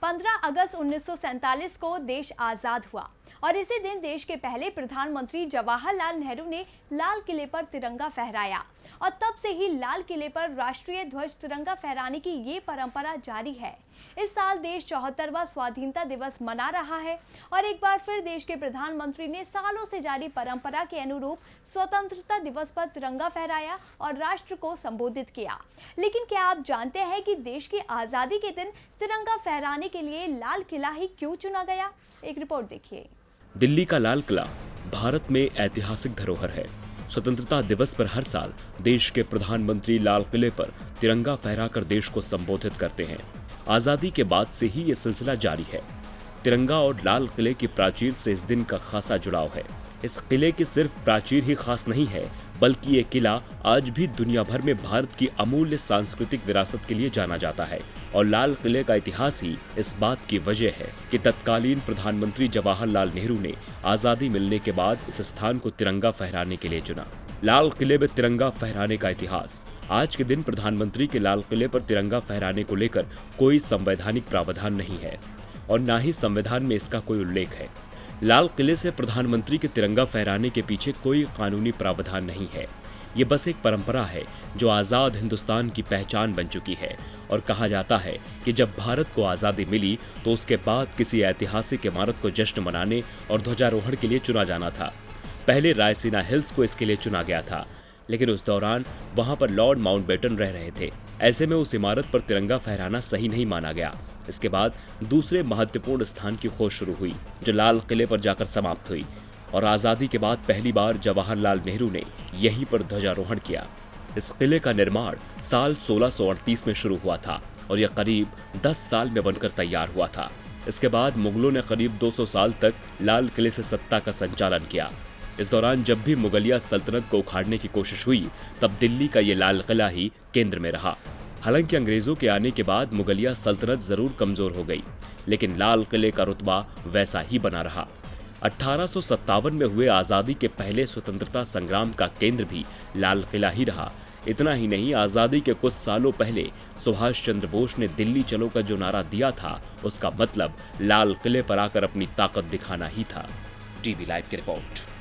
15 अगस्त 1947 को देश आजाद हुआ और इसी दिन देश के पहले प्रधानमंत्री जवाहरलाल नेहरू ने लाल किले पर तिरंगा फहराया और तब से ही लाल किले पर राष्ट्रीय ध्वज तिरंगा फहराने की ये परंपरा जारी है। इस साल देश 74वां स्वाधीनता दिवस मना रहा है और एक बार फिर देश के प्रधानमंत्री ने सालों से जारी परंपरा के अनुरूप स्वतंत्रता दिवस पर तिरंगा फहराया और राष्ट्र को संबोधित किया। लेकिन क्या आप जानते हैं कि देश की आजादी के दिन तिरंगा फहराने के लिए लाल किला ही क्यों चुना गया? एक रिपोर्ट देखिए। दिल्ली का लाल किला भारत में ऐतिहासिक धरोहर है। स्वतंत्रता दिवस पर हर साल देश के प्रधानमंत्री लाल किले पर तिरंगा फहराकर देश को संबोधित करते हैं। आजादी के बाद से ही ये सिलसिला जारी है। तिरंगा और लाल किले की प्राचीर से इस दिन का खासा जुड़ाव है। इस किले की सिर्फ प्राचीर ही खास नहीं है, बल्कि ये किला आज भी दुनिया भर में भारत की अमूल्य सांस्कृतिक विरासत के लिए जाना जाता है। और लाल किले का इतिहास ही इस बात की वजह है कि तत्कालीन प्रधानमंत्री जवाहरलाल नेहरू ने आजादी मिलने के बाद इस स्थान को तिरंगा फहराने के लिए चुना। लाल किले में तिरंगा फहराने का इतिहास। आज के दिन प्रधानमंत्री के लाल किले पर तिरंगा फहराने को लेकर कोई संवैधानिक प्रावधान नहीं है और न ही संविधान में इसका कोई उल्लेख है। लाल किले से प्रधानमंत्री के तिरंगा फहराने के पीछे कोई कानूनी प्रावधान नहीं है। ये बस एक परंपरा है जो आजाद हिंदुस्तान की पहचान बन चुकी है। और कहा जाता है कि जब भारत को आजादी मिली तो उसके बाद किसी ऐतिहासिक इमारत को जश्न मनाने और ध्वजारोहण के लिए चुना जाना था। पहले रायसीना हिल्स को इसके लिए चुना गया था, लेकिन उस दौरान वहां पर लॉर्ड माउंटबेटन रह रहे थे। ऐसे में उस इमारत पर तिरंगा फहराना सही नहीं माना गया। इसके बाद दूसरे महत्वपूर्ण स्थान की खोज शुरू हुई, जो लाल किले पर जाकर समाप्त हुई और आजादी के बाद पहली बार जवाहरलाल नेहरू ने यहीं पर ध्वजारोहण किया। इस किले का निर्माण साल 1638 में शुरू हुआ था और यह करीब 10 साल में बनकर तैयार हुआ था। इसके बाद मुगलों ने करीब 200 साल तक लाल किले से सत्ता का संचालन किया। इस दौरान जब भी मुगलिया सल्तनत को उखाड़ने की कोशिश हुई, तब दिल्ली का ये लाल किला ही केंद्र में रहा। हालांकि अंग्रेजों के आने के बाद मुगलिया सल्तनत जरूर कमजोर हो गई, लेकिन लाल किले का रुतबा वैसा ही बना रहा। 1857 में हुए आजादी के पहले स्वतंत्रता संग्राम का केंद्र भी लाल किला ही रहा। इतना ही नहीं, आजादी के कुछ सालों पहले सुभाष चंद्र बोस ने दिल्ली चलो का जो नारा दिया था, उसका मतलब लाल किले पर आकर अपनी ताकत दिखाना ही था। टीवी लाइव की रिपोर्ट।